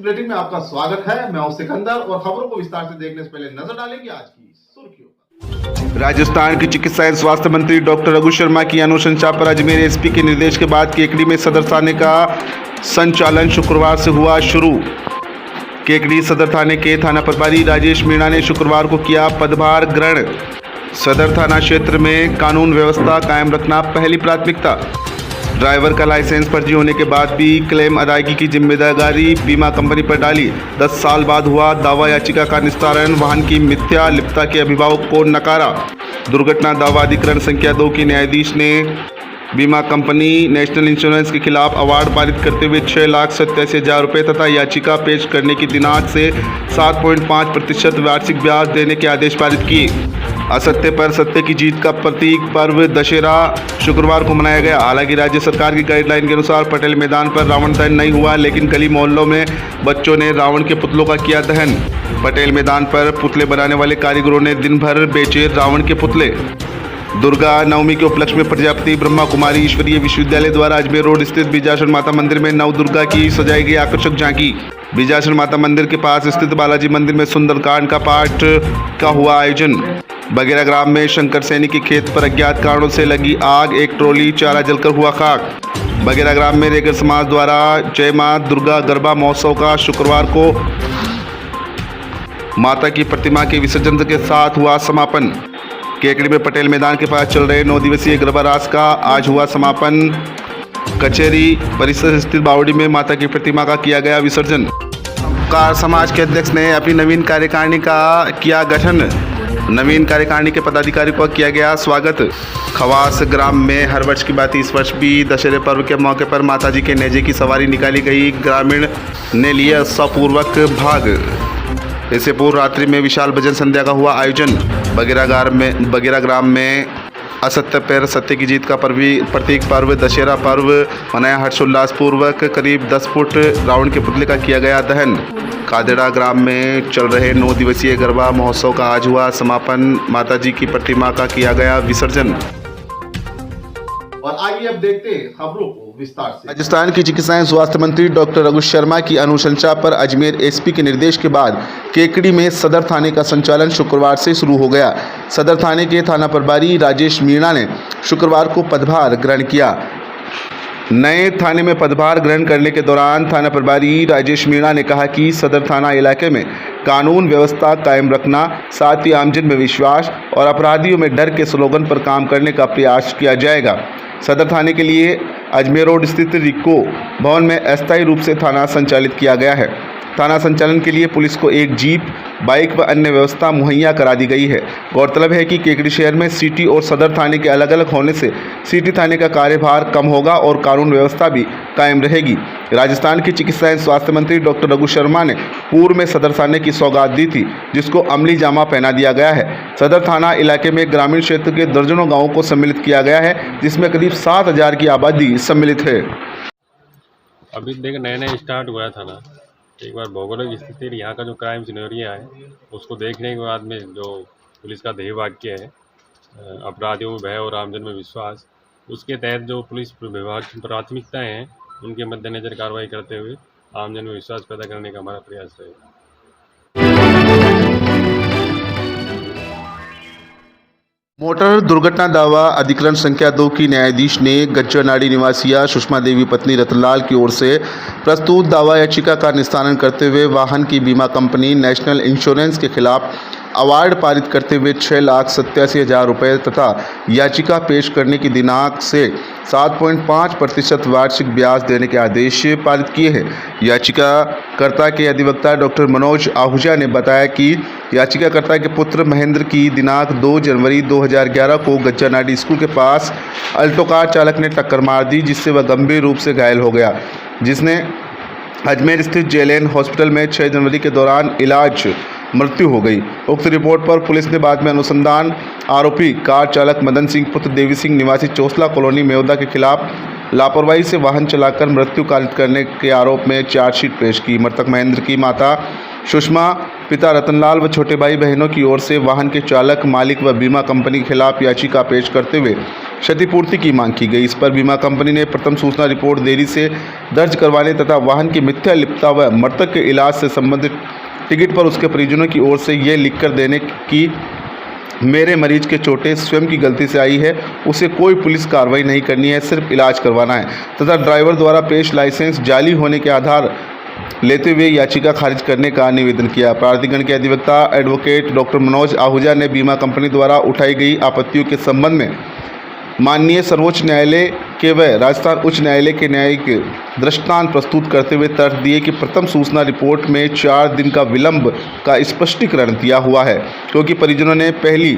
Bulletin में आपका स्वागत है। मैं हूं सिकंदर और खबरों को विस्तार से देखने से पहले नजर डालेंगे आज की सुर्खियों पर। राजस्थान के चिकित्सा एवं स्वास्थ्य मंत्री डॉक्टर रघु शर्मा की अनुशंसा पर अजमेर एसपी के निर्देश के बाद केकड़ी में सदर थाने का संचालन शुक्रवार से हुआ शुरू। केकड़ी सदर थाने के थाना प्रभारी राजेश मीणा ने शुक्रवार को किया पदभार ग्रहण। सदर थाना क्षेत्र में कानून व्यवस्था कायम रखना पहली प्राथमिकता। ड्राइवर का लाइसेंस फर्जी होने के बाद भी क्लेम अदायगी की जिम्मेदारी बीमा कंपनी पर डाली। 10 साल बाद हुआ दावा याचिका का निस्तारण। वाहन की मिथ्या लिप्तता के अभिभावक को नकारा। दुर्घटना दावा अधिकरण संख्या 2 की न्यायाधीश ने बीमा कंपनी नेशनल इंश्योरेंस के खिलाफ अवार्ड पारित करते हुए 6,87,000 रुपये तथा याचिका पेश करने की दिनांक से 7.5% वार्षिक ब्याज देने के आदेश पारित किए। असत्य पर सत्य की जीत का प्रतीक पर्व दशहरा शुक्रवार को मनाया गया। हालांकि राज्य सरकार की गाइडलाइन के अनुसार पटेल मैदान पर रावण दहन नहीं हुआ, लेकिन गली मोहल्लों में बच्चों ने रावण के पुतलों का किया दहन। पटेल मैदान पर पुतले बनाने वाले कारीगरों ने दिन भर बेचे रावण के पुतले। दुर्गा नवमी के उपलक्ष्य में प्रजापति ब्रह्मा कुमारी ईश्वरीय विश्वविद्यालय द्वारा अजमेर रोड स्थित बीजासन माता मंदिर में नव दुर्गा की सजाई गई आकर्षक झांकी। बीजासन माता मंदिर के पास स्थित बालाजी मंदिर में सुंदरकांड का पाठ का हुआ आयोजन। बगेरा ग्राम में शंकर सैनी के खेत पर अज्ञात कारणों से लगी आग, एक ट्रॉली चारा जलकर हुआ खाक। बगेरा ग्राम में रेगर समाज द्वारा जय मां दुर्गा गरबा महोत्सव का शुक्रवार को माता की प्रतिमा के विसर्जन के साथ हुआ समापन। केकड़ी में पटेल मैदान के पास चल रहे 9 दिवसीय गरबा रास का आज हुआ समापन। कचहरी परिसर स्थित बावड़ी में माता की प्रतिमा का किया गया विसर्जन। कार समाज के अध्यक्ष ने अपनी नवीन कार्यकारिणी का किया गठन। नवीन कार्यकारिणी के पदाधिकारियों का किया गया स्वागत। खवास ग्राम में हर वर्ष की बात इस वर्ष भी दशहरे पर्व के मौके पर माताजी के नेजे की सवारी निकाली गई। ग्रामीण ने लिया उत्साहपूर्वक भाग। इससे पूर्व रात्रि में विशाल भजन संध्या का हुआ आयोजन। बगेरा ग्राम में असत्य पर सत्य की जीत का प्रतीक पर्व दशहरा पर्व मनाया हर्षोल्लास पूर्वक। करीब 10 फुट रावण के पुतले का किया गया दहन। कादेड़ा ग्राम में चल रहे 9 दिवसीय गरबा महोत्सव का आज हुआ समापन। माताजी की प्रतिमा का किया गया विसर्जन। और आइए अब देखते हैं खबरों को विस्तार से। राजस्थान के चिकित्सा एवं स्वास्थ्य मंत्री डॉक्टर रघु शर्मा की अनुशंसा पर अजमेर एसपी के निर्देश के बाद केकड़ी में सदर थाने का संचालन शुक्रवार से शुरू हो गया। सदर थाने के थाना प्रभारी राजेश मीणा ने शुक्रवार को पदभार ग्रहण किया। नए थाने में पदभार ग्रहण करने के दौरान थाना प्रभारी राजेश मीणा ने कहा कि सदर थाना इलाके में कानून व्यवस्था कायम रखना, साथ ही आमजन में विश्वास और अपराधियों में डर के स्लोगन पर काम करने का प्रयास किया जाएगा। सदर थाने के लिए अजमेर रोड स्थित रिको भवन में अस्थायी रूप से थाना संचालित किया गया है। थाना संचालन के लिए पुलिस को एक जीप, बाइक व अन्य व्यवस्था मुहैया करा दी गई है। गौरतलब है कि केकड़ी शहर में सिटी और सदर थाने के अलग अलग होने से सिटी थाने का कार्यभार कम होगा और कानून व्यवस्था भी कायम रहेगी। राजस्थान के चिकित्सा एवं स्वास्थ्य मंत्री डॉक्टर रघु शर्मा ने पूर्व में सदर थाने की सौगात दी थी, जिसको अमली जामा पहना दिया गया है। सदर थाना इलाके में ग्रामीण क्षेत्र के दर्जनों गाँवों को सम्मिलित किया गया है, जिसमें करीब 7,000 की आबादी सम्मिलित है। अभी देख नया स्टार्ट हुआ था ना, एक बार भौगोलिक स्थिति यहाँ का जो क्राइम सिनेरिया है उसको देखने के बाद में जो पुलिस का ध्येय वाक्य है अपराधियों में भय और आमजन में विश्वास, उसके तहत जो पुलिस विभाग की प्राथमिकताएं हैं उनके मद्देनजर कार्रवाई करते हुए आमजन में विश्वास पैदा करने का हमारा प्रयास रहेगा। मोटर दुर्घटना दावा अधिकरण संख्या 2 की न्यायाधीश ने गज्जरनाड़ी निवासिया सुषमा देवी पत्नी रतनलाल की ओर से प्रस्तुत दावा याचिका का निस्तारण करते हुए वाहन की बीमा कंपनी नेशनल इंश्योरेंस के खिलाफ अवार्ड पारित करते हुए 6,87,000 रुपये तथा याचिका पेश करने की दिनांक से 7.5% वार्षिक ब्याज देने के आदेश पारित किए हैं। याचिकाकर्ता के अधिवक्ता डॉक्टर मनोज आहूजा ने बताया कि याचिकाकर्ता के पुत्र महेंद्र की दिनांक 2 जनवरी 2011 को गज्जरनाड़ी स्कूल के पास अल्टो कार चालक ने टक्कर मार दी, जिससे वह गंभीर रूप से घायल हो गया, जिसने अजमेर स्थित जेएलएन हॉस्पिटल में 6 जनवरी के दौरान इलाज मृत्यु हो गई। उक्त रिपोर्ट पर पुलिस ने बाद में अनुसंधान आरोपी कार चालक मदन सिंह पुत्र देवी सिंह निवासी चोसला कॉलोनी मेवदा के खिलाफ लापरवाही से वाहन चलाकर मृत्यु कालित करने के आरोप में चार्जशीट पेश की। मृतक महेंद्र की माता सुषमा पिता रतनलाल व छोटे भाई बहनों की ओर से वाहन के चालक, मालिक व बीमा कंपनी के खिलाफ याचिका पेश करते हुए क्षतिपूर्ति की मांग की गई। इस पर बीमा कंपनी ने प्रथम सूचना रिपोर्ट देरी से दर्ज करवाने तथा वाहन की मिथ्या लिप्तता व मृतक के इलाज से संबंधित टिकट पर उसके परिजनों की ओर से ये लिखकर देने की मेरे मरीज के चोटें स्वयं की गलती से आई है, उसे कोई पुलिस कार्रवाई नहीं करनी है, सिर्फ इलाज करवाना है तथा ड्राइवर द्वारा पेश लाइसेंस जाली होने के आधार लेते हुए याचिका खारिज करने का निवेदन किया। प्राधिकरण के अधिवक्ता एडवोकेट डॉक्टर मनोज आहूजा ने बीमा कंपनी द्वारा उठाई गई आपत्तियों के संबंध में माननीय सर्वोच्च न्यायालय के व राजस्थान उच्च न्यायालय के न्यायिक दृष्टांत प्रस्तुत करते हुए तर्क दिए कि प्रथम सूचना रिपोर्ट में 4 दिन का विलंब का स्पष्टीकरण दिया हुआ है, क्योंकि परिजनों ने पहली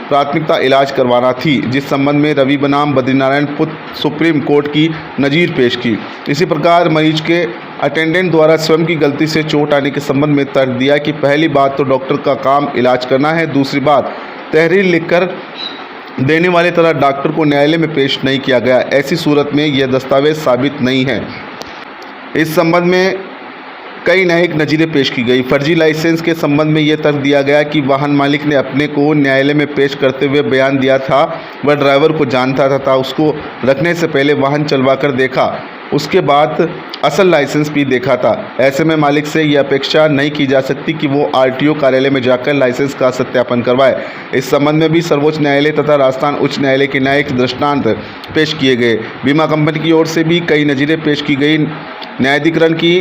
प्राथमिकता इलाज करवाना थी, जिस संबंध में रवि बनाम बद्रीनारायण पुत्र सुप्रीम कोर्ट की नज़ीर पेश की। इसी प्रकार मरीज के अटेंडेंट द्वारा स्वयं की गलती से चोट आने के संबंध में तर्क दिया कि पहली बात तो डॉक्टर का काम इलाज करना है, दूसरी बात तहरीर लिखकर देने वाले तरह डॉक्टर को न्यायालय में पेश नहीं किया गया। ऐसी सूरत में यह दस्तावेज साबित नहीं है। इस संबंध में कई न्यायिक नज़ीरें पेश की गई। फर्जी लाइसेंस के संबंध में यह तर्क दिया गया कि वाहन मालिक ने अपने को न्यायालय में पेश करते हुए बयान दिया था वह ड्राइवर को जानता था, उसको रखने से पहले वाहन चलवा कर देखा, उसके बाद असल लाइसेंस भी देखा था। ऐसे में मालिक से यह अपेक्षा नहीं की जा सकती कि वो आरटीओ कार्यालय में जाकर लाइसेंस का सत्यापन करवाए। इस संबंध में भी सर्वोच्च न्यायालय तथा राजस्थान उच्च न्यायालय के न्यायिक दृष्टांत पेश किए गए। बीमा कंपनी की ओर से भी कई नज़ीरें पेश की गई। न्यायाधिकरण की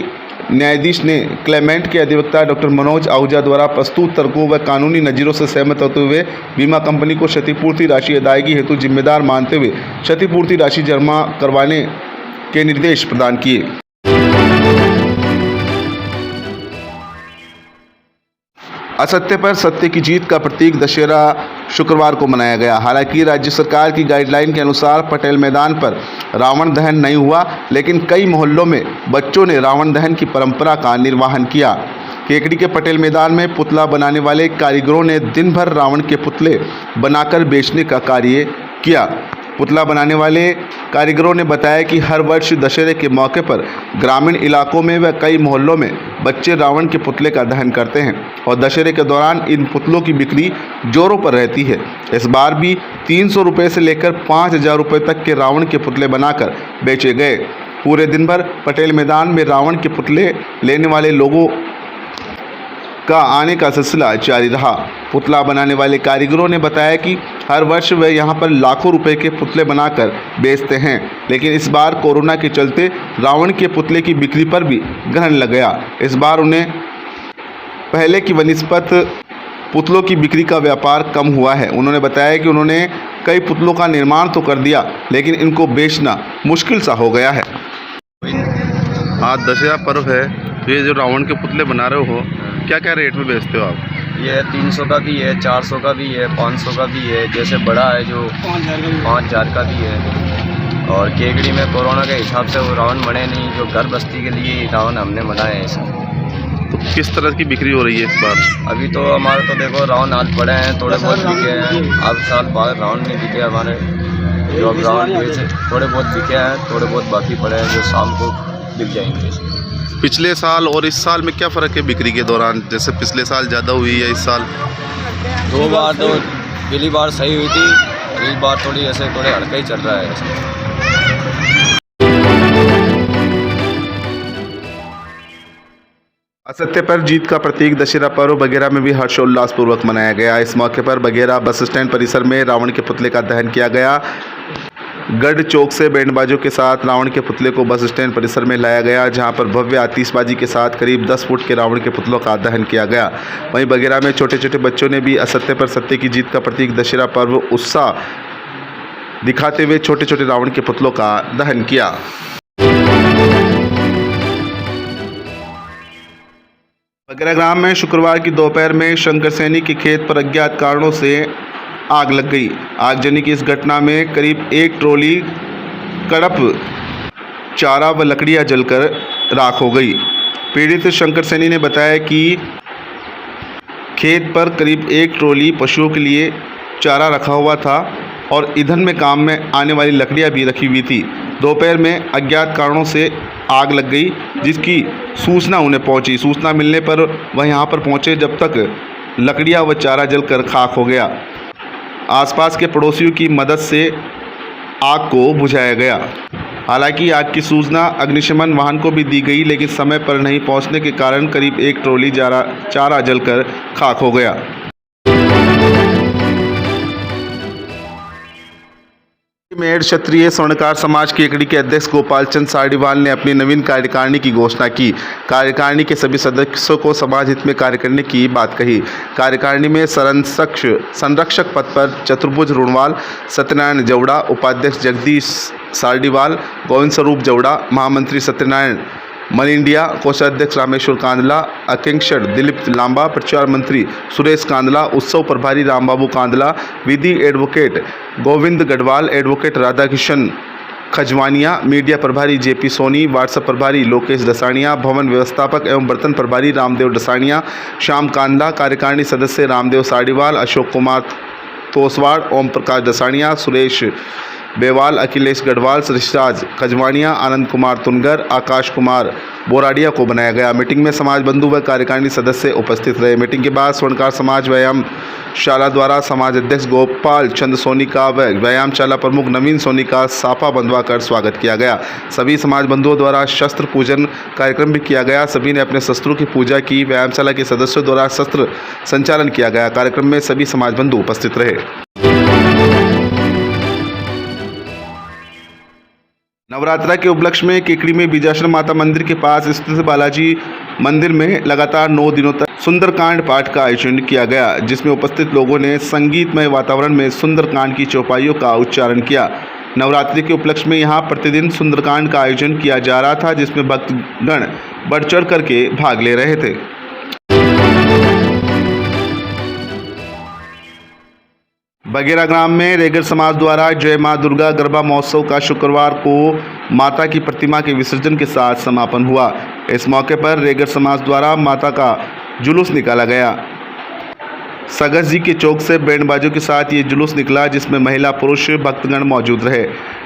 न्यायाधीश ने क्लेमेंट के अधिवक्ता डॉक्टर मनोज आहूजा द्वारा प्रस्तुत तर्कों व कानूनी नज़ीरों से सहमत होते हुए बीमा कंपनी को क्षतिपूर्ति राशि अदायगी हेतु जिम्मेदार मानते हुए क्षतिपूर्ति राशि जमा करवाने के निर्देश प्रदान किए। असत्य पर सत्य की जीत का प्रतीक दशहरा शुक्रवार को मनाया गया। हालांकि राज्य सरकार की गाइडलाइन के अनुसार पटेल मैदान पर रावण दहन नहीं हुआ, लेकिन कई मोहल्लों में बच्चों ने रावण दहन की परंपरा का निर्वहन किया। केकड़ी के पटेल मैदान में पुतला बनाने वाले कारीगरों ने दिन भर रावण के पुतले बनाकर बेचने का कार्य किया। पुतला बनाने वाले कारीगरों ने बताया कि हर वर्ष दशहरे के मौके पर ग्रामीण इलाकों में व कई मोहल्लों में बच्चे रावण के पुतले का दहन करते हैं और दशहरे के दौरान इन पुतलों की बिक्री जोरों पर रहती है। इस बार भी 300 रुपये से लेकर 5000 रुपये तक के रावण के पुतले बनाकर बेचे गए। पूरे दिन भर पटेल मैदान में रावण के पुतले लेने वाले लोगों का आने का सिलसिला जारी रहा। पुतला बनाने वाले कारीगरों ने बताया कि हर वर्ष वे यहां पर लाखों रुपए के पुतले बनाकर बेचते हैं, लेकिन इस बार कोरोना के चलते रावण के पुतले की बिक्री पर भी ग्रहण लग गया। इस बार उन्हें पहले की बनिस्बत पुतलों की बिक्री का व्यापार कम हुआ है। उन्होंने बताया कि उन्होंने कई पुतलों का निर्माण तो कर दिया, लेकिन इनको बेचना मुश्किल सा हो गया है। आज दशहरा पर्व है, ये जो रावण के पुतले बना रहे हो, क्या क्या रेट में बेचते हो आप? ये 300 का भी है, 400 का भी है, 500 का भी है, जैसे बड़ा है जो 5000 का भी है। और केकड़ी में कोरोना के हिसाब से वो रावण बने नहीं, जो घर बस्ती के लिए रावण हमने बनाए हैं इसमें। तो किस तरह की बिक्री हो रही है इस बार? अभी तो हमारे तो देखो रावण आज पड़े हैं, थोड़े बहुत बिके हैं। अब साल बाद रावण नहीं बिके हमारे, जो अब रावण थोड़े बहुत बिके हैं, थोड़े बहुत बाकी पड़े हैं जो शाम को बिक जाएंगे। पिछले साल और इस साल में क्या फ़र्क है बिक्री के दौरान? जैसे पिछले साल ज़्यादा हुई है इस साल? 2 बार तो पहली बार सही हुई थी, इस बार थोड़ी ऐसे थोड़े हल्का ही चल रहा है ऐसे। असत्य पर जीत का प्रतीक दशहरा पर्व बगेरा में भी हर्षोल्लास पूर्वक मनाया गया। इस मौके पर बगेरा बस स्टैंड परिसर में रावण के पुतले का दहन किया गया। गढ़ चौक से बैंडबाजों के साथ रावण के पुतले को बस स्टैंड परिसर में लाया गया, जहां पर भव्य आतिशबाजी के साथ करीब 10 फुट के रावण के पुतलों का दहन किया गया। वहीं बगेरा में छोटे छोटे बच्चों ने भी असत्य पर सत्य की जीत का प्रतीक दशहरा पर्व उत्साह दिखाते हुए छोटे छोटे रावण के पुतलों का दहन किया। बगेरा ग्राम में शुक्रवार की दोपहर में शंकर सैनी के खेत पर अज्ञात कारणों से आग लग गई। आगजनी की इस घटना में करीब 1 ट्रॉली कड़प चारा व लकड़ियां जलकर राख हो गई। पीड़ित शंकर सैनी ने बताया कि खेत पर करीब 1 ट्रॉली पशुओं के लिए चारा रखा हुआ था और ईंधन में काम में आने वाली लकड़ियां भी रखी हुई थी। दोपहर में अज्ञात कारणों से आग लग गई, जिसकी सूचना उन्हें पहुंची। सूचना मिलने पर वह यहां पर पहुंचे, जब तक लकड़ियां व चारा जलकर खाक हो गया। आसपास के पड़ोसियों की मदद से आग को बुझाया गया। हालांकि आग की सूचना अग्निशमन वाहन को भी दी गई, लेकिन समय पर नहीं पहुंचने के कारण करीब 1 ट्रॉली चारा जलकर खाक हो गया। मेड़ क्षत्रिय स्वर्णकार समाज केकड़ी के अध्यक्ष गोपाल चंद सार्डीवाल ने अपनी नवीन कार्यकारिणी की घोषणा की। कार्यकारिणी के सभी सदस्यों को समाज हित में कार्य करने की बात कही। कार्यकारिणी में संरक्षक पद पर चतुर्भुज रुणवाल, सत्यनारायण जवड़ा, उपाध्यक्ष जगदीश सार्डीवाल, गोविंद स्वरूप जवड़ा, महामंत्री सत्यनारायण मलिंडिया, कोषाध्यक्ष रामेश्वर कांदला, अध्यक्षण दिलीप लांबा, प्रचार मंत्री सुरेश कांदला, उत्सव प्रभारी रामबाबू कांदला, विधि advocate Govind Garhwal, advocate Radhakishan Khajwania, media प्रभारी जेपी सोनी, व्हाट्सएप प्रभारी लोकेश डसानिया, भवन व्यवस्थापक एवं बर्तन प्रभारी रामदेव डसानिया, श्याम कांदला, कार्यकारिणी सदस्य रामदेव सार्डीवाल, अशोक कुमार तोसवाड़, ओम प्रकाश डसानिया, सुरेश बेवाल, अखिलेश गढ़वाल, ऋषिराज खजवानिया, आनंद कुमार तुनगर, आकाश कुमार बोराडिया को बनाया गया। मीटिंग में समाज बंधु व कार्यकारिणी सदस्य उपस्थित रहे। मीटिंग के बाद स्वर्णकार समाज व्यायाम शाला द्वारा समाज अध्यक्ष गोपाल चंद सोनी का व व्यायाम शाला प्रमुख नवीन सोनी का साफा बंधवा कर स्वागत किया गया। सभी समाज बंधुओं द्वारा शस्त्र पूजन कार्यक्रम भी किया गया। सभी ने अपने शस्त्रों की पूजा की। व्यायामशाला के सदस्यों द्वारा शस्त्र संचालन किया गया। कार्यक्रम में सभी समाज बंधु उपस्थित रहे। नवरात्रा के उपलक्ष्य में केकड़ी में बीजासन माता मंदिर के पास स्थित बालाजी मंदिर में लगातार 9 दिनों तक सुंदरकांड पाठ का आयोजन किया गया, जिसमें उपस्थित लोगों ने संगीतमय वातावरण में सुंदरकांड की चौपाइयों का उच्चारण किया। नवरात्रि के उपलक्ष्य में यहां प्रतिदिन सुंदरकांड का आयोजन किया जा रहा था, जिसमें भक्तगण बढ़ चढ़ करके भाग ले रहे थे। बगेरा ग्राम में रेगर समाज द्वारा जय मां दुर्गा गरबा महोत्सव का शुक्रवार को माता की प्रतिमा के विसर्जन के साथ समापन हुआ। इस मौके पर रेगर समाज द्वारा माता का जुलूस निकाला गया। सगस जी के चौक से बैंड बाजों के साथ ये जुलूस निकला, जिसमें महिला पुरुष भक्तगण मौजूद रहे।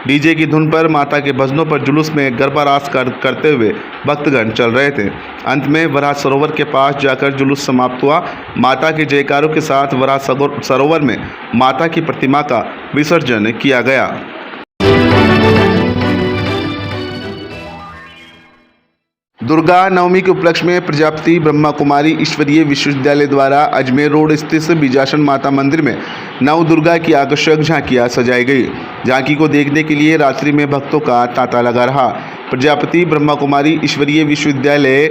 डीजे की धुन पर माता के भजनों पर जुलूस में गरबा रास करते हुए भक्तगण चल रहे थे। अंत में वराह सरोवर के पास जाकर जुलूस समाप्त हुआ। माता के जयकारों के साथ वराह सरोवर में माता की प्रतिमा का विसर्जन किया गया। दुर्गा नवमी के उपलक्ष्य में प्रजापति ब्रह्मा कुमारी ईश्वरीय विश्वविद्यालय द्वारा अजमेर रोड स्थित बीजासन माता मंदिर में नव दुर्गा की आकर्षक झांकियां सजाई गई। झांकी को देखने के लिए रात्रि में भक्तों का तांता लगा रहा। प्रजापति ब्रह्मा कुमारी ईश्वरीय विश्वविद्यालय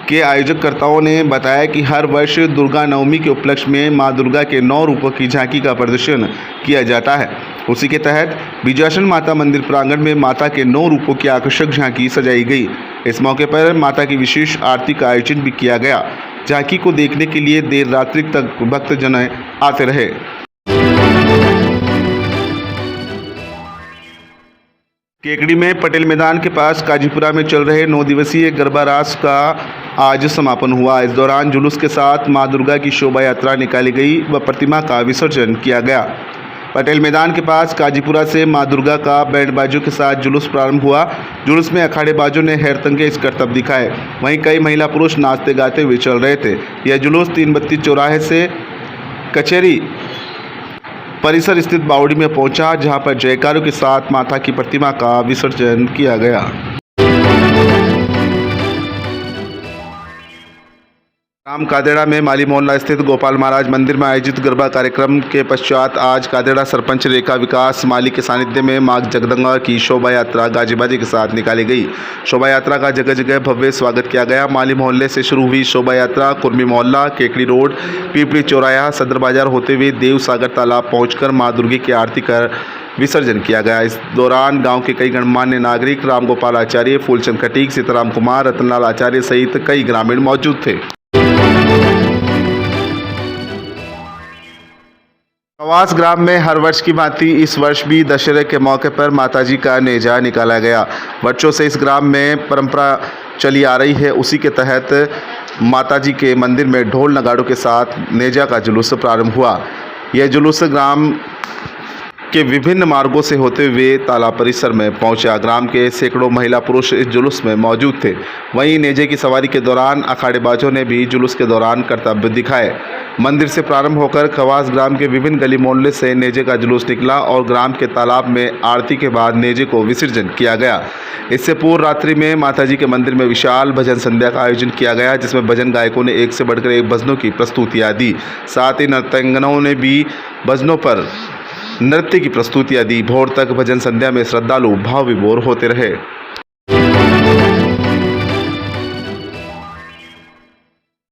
के आयोजककर्ताओं ने बताया कि हर वर्ष दुर्गा नवमी के उपलक्ष्य में मां दुर्गा के 9 रूपों की झांकी का प्रदर्शन किया जाता है। उसी के तहत बीजासन माता मंदिर प्रांगण में माता के 9 रूपों की आकर्षक झांकी सजाई गई। इस मौके पर माता की विशेष आरती का आयोजन भी किया गया। झांकी को देखने के लिए देर रात्रि तक भक्तजन आते रहे। केकड़ी में पटेल मैदान के पास काजीपुरा में चल रहे 9 दिवसीय गरबा रास का आज समापन हुआ। इस दौरान जुलूस के साथ मां दुर्गा की शोभा यात्रा निकाली गई व प्रतिमा का विसर्जन किया गया। पटेल मैदान के पास काजीपुरा से मां दुर्गा का बैंड बाजों के साथ जुलूस प्रारंभ हुआ। जुलूस में अखाड़े बाजों ने हैरतंगे इस करतब दिखाए। वहीं कई महिला पुरुष नाचते गाते हुए चल रहे थे। यह जुलूस 3 बत्ती चौराहे से कचहरी परिसर स्थित बावड़ी में पहुंचा, जहां पर जयकारों के साथ माता की प्रतिमा का विसर्जन किया गया। ग्राम कादेड़ा में माली मोहल्ला स्थित गोपाल महाराज मंदिर में आयोजित गरबा कार्यक्रम के पश्चात आज कादेड़ा सरपंच रेखा विकास माली के सानिध्य में मां जगदम्बा की शोभा यात्रा गाजी बाजी के साथ निकाली गई। शोभा यात्रा का जगह जगह भव्य स्वागत किया गया। माली मोहल्ले से शुरू हुई शोभा यात्रा कुर्मी मोहल्ला, केकड़ी रोड, पीपड़ी चौराया, सदर बाजार होते हुए देव सागर तालाब पहुंचकर मां दुर्गे की आरती कर विसर्जन किया गया। इस दौरान गांव के कई गणमान्य नागरिक, रामगोपाल आचार्य, फूलचंद खटीक, सीताराम कुमार, रतनलाल आचार्य सहित कई ग्रामीण मौजूद थे। आवास ग्राम में हर वर्ष की भांति इस वर्ष भी दशहरे के मौके पर माताजी का नेजा निकाला गया। वर्षों से इस ग्राम में परंपरा चली आ रही है। उसी के तहत माताजी के मंदिर में ढोल नगाड़ों के साथ नेजा का जुलूस प्रारंभ हुआ। यह जुलूस ग्राम के विभिन्न मार्गों से होते हुए तालाब परिसर में पहुंचा। ग्राम के सैकड़ों महिला पुरुष इस जुलूस में मौजूद थे। वहीं नेजे की सवारी के दौरान अखाड़ेबाजों ने भी जुलूस के दौरान कर्तव्य दिखाए। मंदिर से प्रारंभ होकर खवास ग्राम के विभिन्न गली मोहल्ले से नेजे का जुलूस निकला और ग्राम के तालाब में आरती के बाद नेजे को विसर्जन किया गया। इससे पूर्व रात्रि में माताजी के मंदिर में विशाल भजन संध्या का आयोजन किया गया, जिसमें भजन गायकों ने एक से बढ़कर एक भजनों की प्रस्तुतियां दी। साथ ही नर्तंगनों ने भी भजनों पर नृत्य की प्रस्तुतियां दी। भोर तक भजन संध्या में श्रद्धालु भाव विभोर होते रहे।